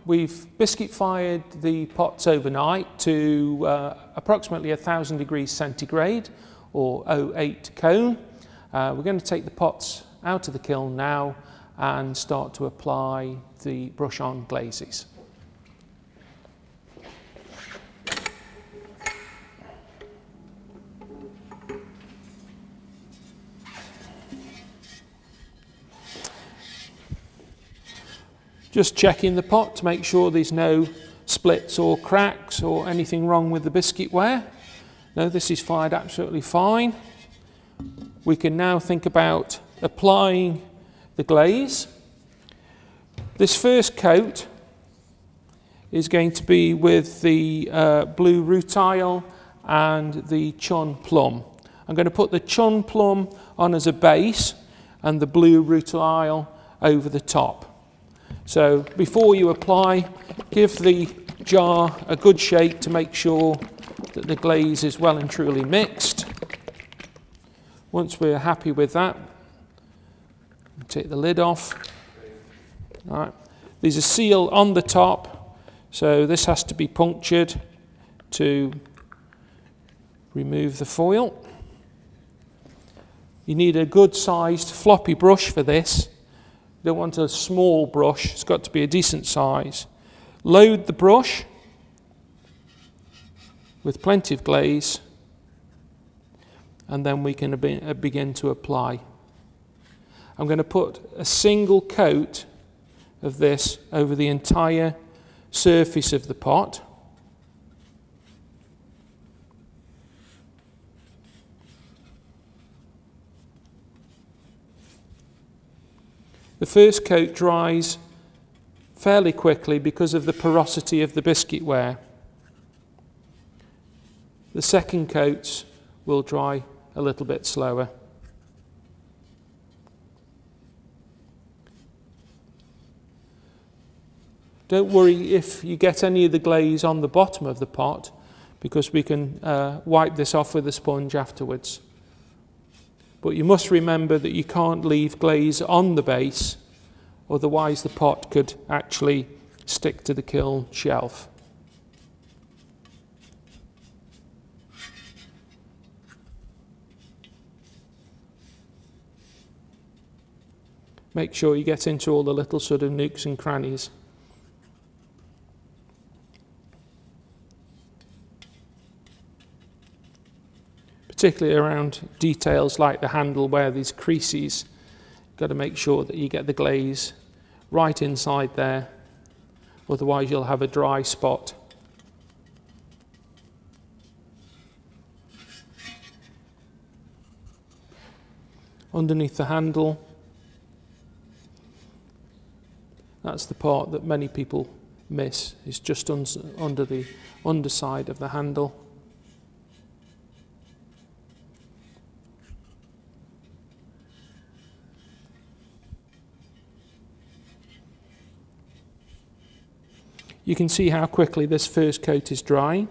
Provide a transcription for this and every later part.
we've biscuit fired the pots overnight to approximately 1000 degrees centigrade or 08 cone. We're going to take the pots out of the kiln now and start to apply the brush on glazes. Just checking the pot to make sure there's no splits or cracks or anything wrong with the biscuit ware. No, this is fired absolutely fine. We can now think about applying the glaze. This first coat is going to be with the blue rutile and the chun plum. I'm going to put the chun plum on as a base and the blue rutile over the top. So before you apply, give the jar a good shake to make sure that the glaze is well and truly mixed. Once we're happy with that, take the lid off. All right. There's a seal on the top, so this has to be punctured to remove the foil. You need a good sized floppy brush for this. You don't want a small brush, it's got to be a decent size. Load the brush with plenty of glaze, and then we can begin to apply. I'm going to put a single coat of this over the entire surface of the pot. The first coat dries fairly quickly because of the porosity of the biscuit ware. The second coats will dry a little bit slower. Don't worry if you get any of the glaze on the bottom of the pot, because we can wipe this off with a sponge afterwards. But you must remember that you can't leave glaze on the base, otherwise the pot could actually stick to the kiln shelf. Make sure you get into all the little sort of nooks and crannies. Particularly around details like the handle where there's creases. You've got to make sure that you get the glaze right inside there, otherwise you'll have a dry spot. Underneath the handle, that's the part that many people miss, is just under the underside of the handle. You can see how quickly this first coat is drying.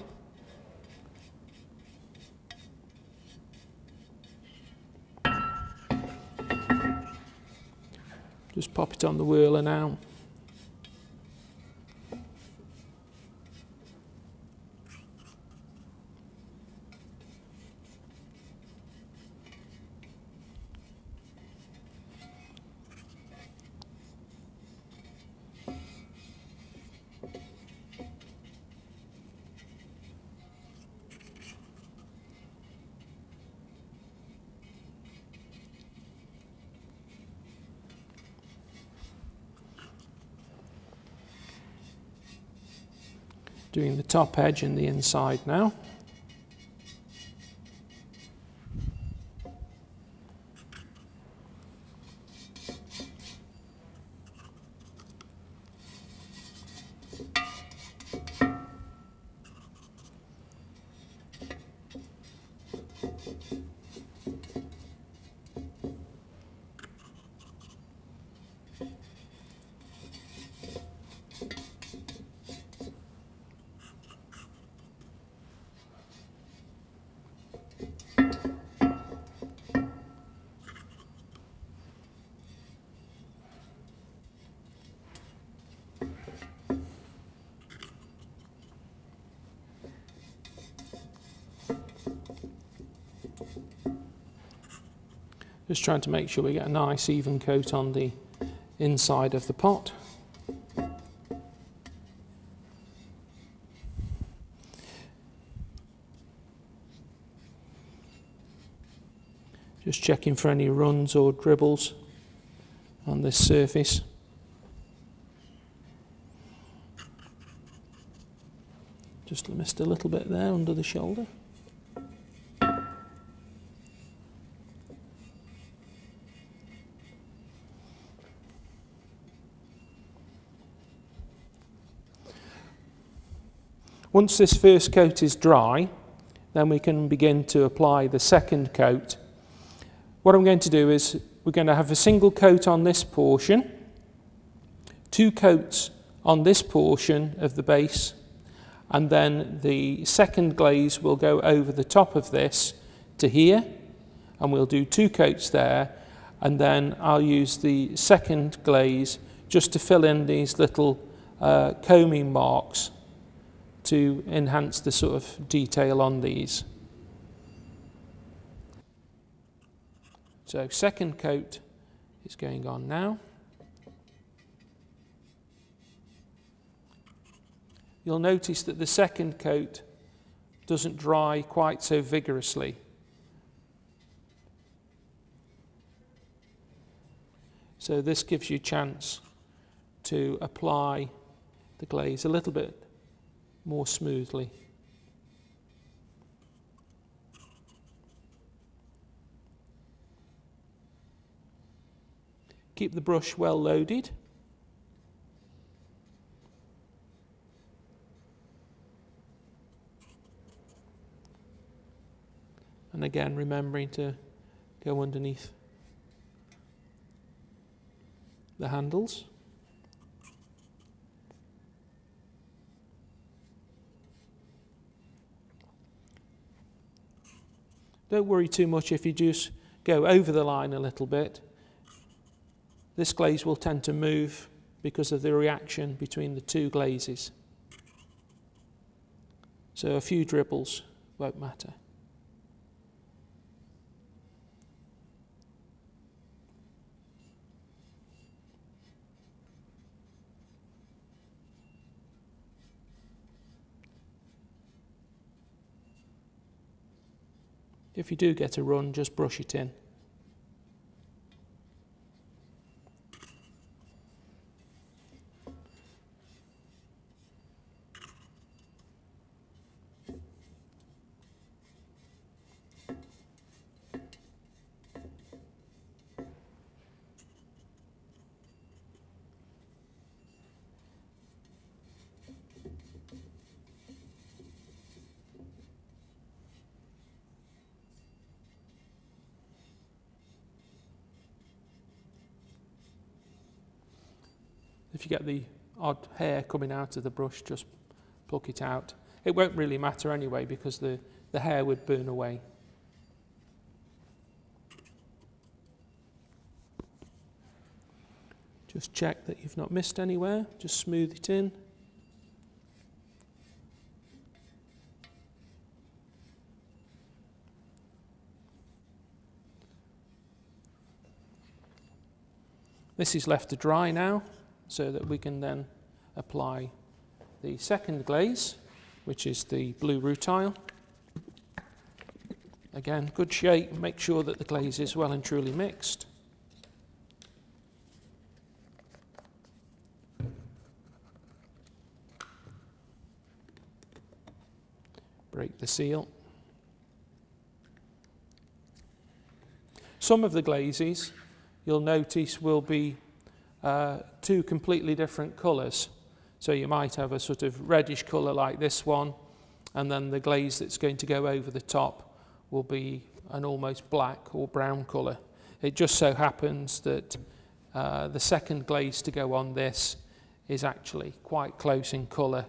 Just pop it on the whirler now. Doing the top edge and the inside now. Just trying to make sure we get a nice even coat on the inside of the pot. Just checking for any runs or dribbles on this surface. Just missed a little bit there under the shoulder. Once this first coat is dry, then we can begin to apply the second coat. What I'm going to do is we're going to have a single coat on this portion, 2 coats on this portion of the base, and then the second glaze will go over the top of this to here, and we'll do 2 coats there, and then I'll use the second glaze just to fill in these little combing marks to enhance the sort of detail on these. So second coat is going on now. You'll notice that the second coat doesn't dry quite so vigorously. So this gives you a chance to apply the glaze a little bit more smoothly. Keep the brush well loaded. And again, remembering to go underneath the handles. Don't worry too much if you just go over the line a little bit. This glaze will tend to move because of the reaction between the 2 glazes. So a few dribbles won't matter. If you do get a run, just brush it in. If you get the odd hair coming out of the brush, just pluck it out. It won't really matter anyway because the hair would burn away. Just check that you've not missed anywhere, just smooth it in. This is left to dry now, so that we can then apply the second glaze, which is the blue rutile. Again, good shake, make sure that the glaze is well and truly mixed. Break the seal. Some of the glazes, you'll notice, will be 2 completely different colours. So you might have a sort of reddish colour like this one, and then the glaze that's going to go over the top will be an almost black or brown colour. It just so happens that the second glaze to go on this is actually quite close in colour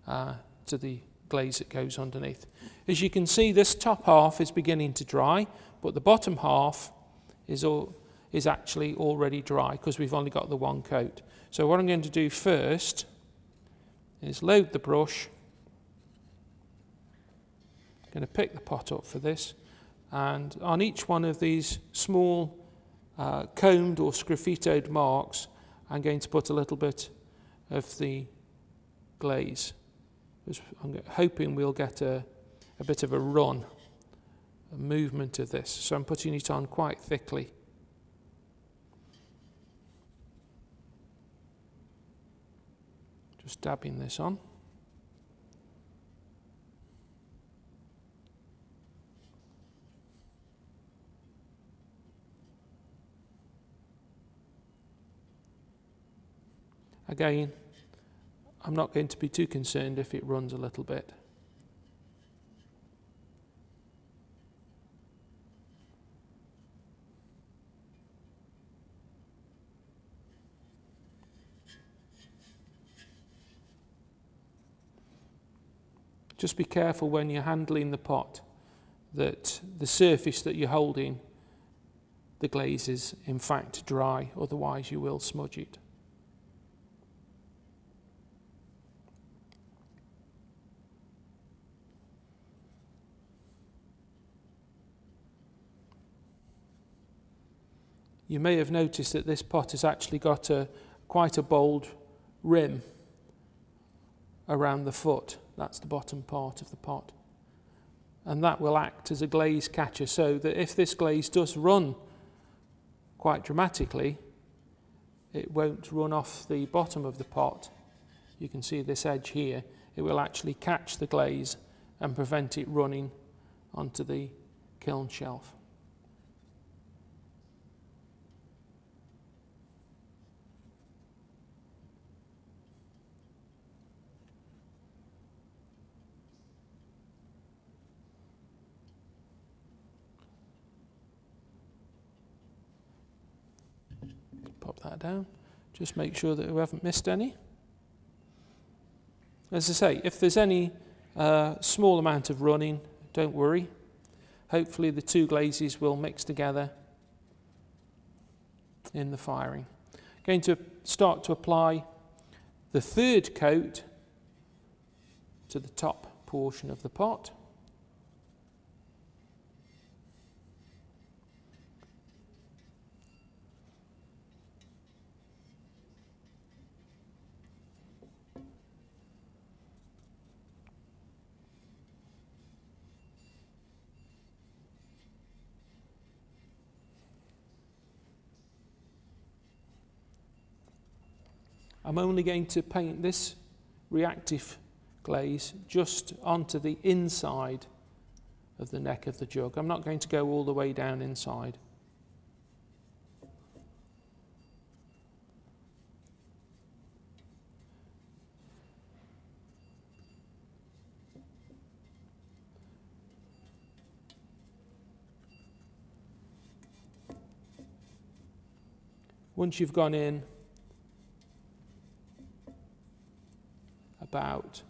to the glaze that goes underneath. As you can see, this top half is beginning to dry, but the bottom half is actually already dry because we've only got the 1 coat. So what I'm going to do first is load the brush. I'm going to pick the pot up for this, and on each one of these small combed or sgraffitoed marks I'm going to put a little bit of the glaze. I'm hoping we'll get a bit of a run, a movement of this, so I'm putting it on quite thickly. Just dabbing this on. Again, I'm not going to be too concerned if it runs a little bit. Just be careful when you're handling the pot that the surface that you're holding the glaze is in fact dry, otherwise you will smudge it. You may have noticed that this pot has actually got quite a bold rim around the foot. That's the bottom part of the pot. And that will act as a glaze catcher, so that if this glaze does run quite dramatically, it won't run off the bottom of the pot. You can see this edge here. It will actually catch the glaze and prevent it running onto the kiln shelf. Pop that down. Just make sure that we haven't missed any. As I say, if there's any small amount of running, don't worry. Hopefully the two glazes will mix together in the firing. Going to start to apply the third coat to the top portion of the pot. I'm only going to paint this reactive glaze just onto the inside of the neck of the jug. I'm not going to go all the way down inside. Once you've gone in about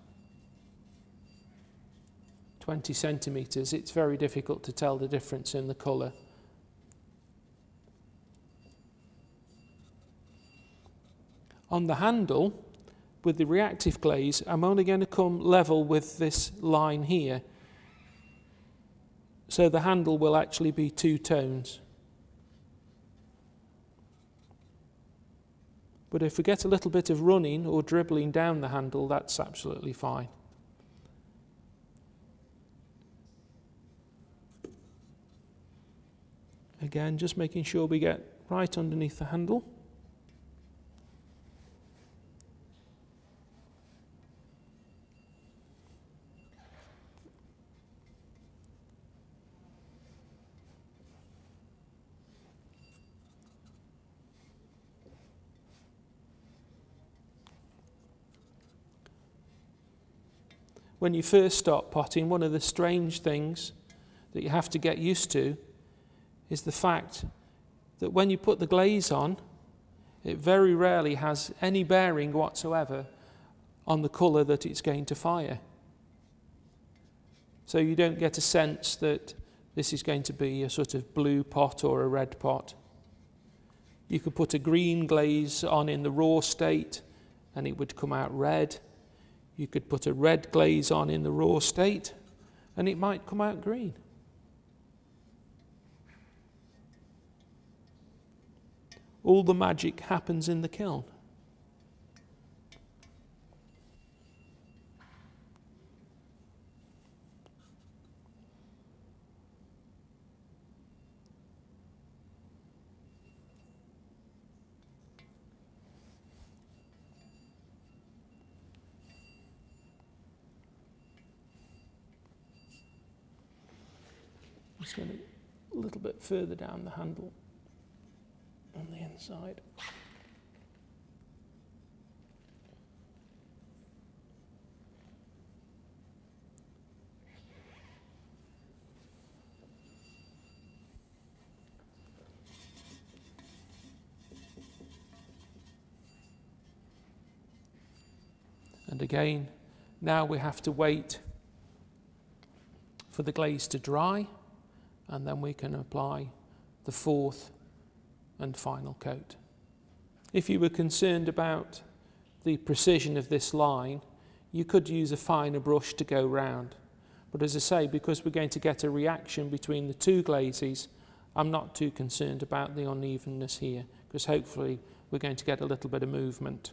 20 centimetres, it's very difficult to tell the difference in the colour. On the handle, with the reactive glaze, I'm only going to come level with this line here, so the handle will actually be two tones. But if we get a little bit of running or dribbling down the handle, that's absolutely fine. Again, just making sure we get right underneath the handle. When you first start potting, one of the strange things that you have to get used to is the fact that when you put the glaze on, it very rarely has any bearing whatsoever on the colour that it's going to fire. So you don't get a sense that this is going to be a sort of blue pot or a red pot. You could put a green glaze on in the raw state and it would come out red. You could put a red glaze on in the raw state and it might come out green. all the magic happens in the kiln. Just going a little bit further down the handle on the inside. And again, now we have to wait for the glaze to dry, and then we can apply the fourth and final coat. If you were concerned about the precision of this line, you could use a finer brush to go round. But as I say, because we're going to get a reaction between the two glazes, I'm not too concerned about the unevenness here, because hopefully we're going to get a little bit of movement.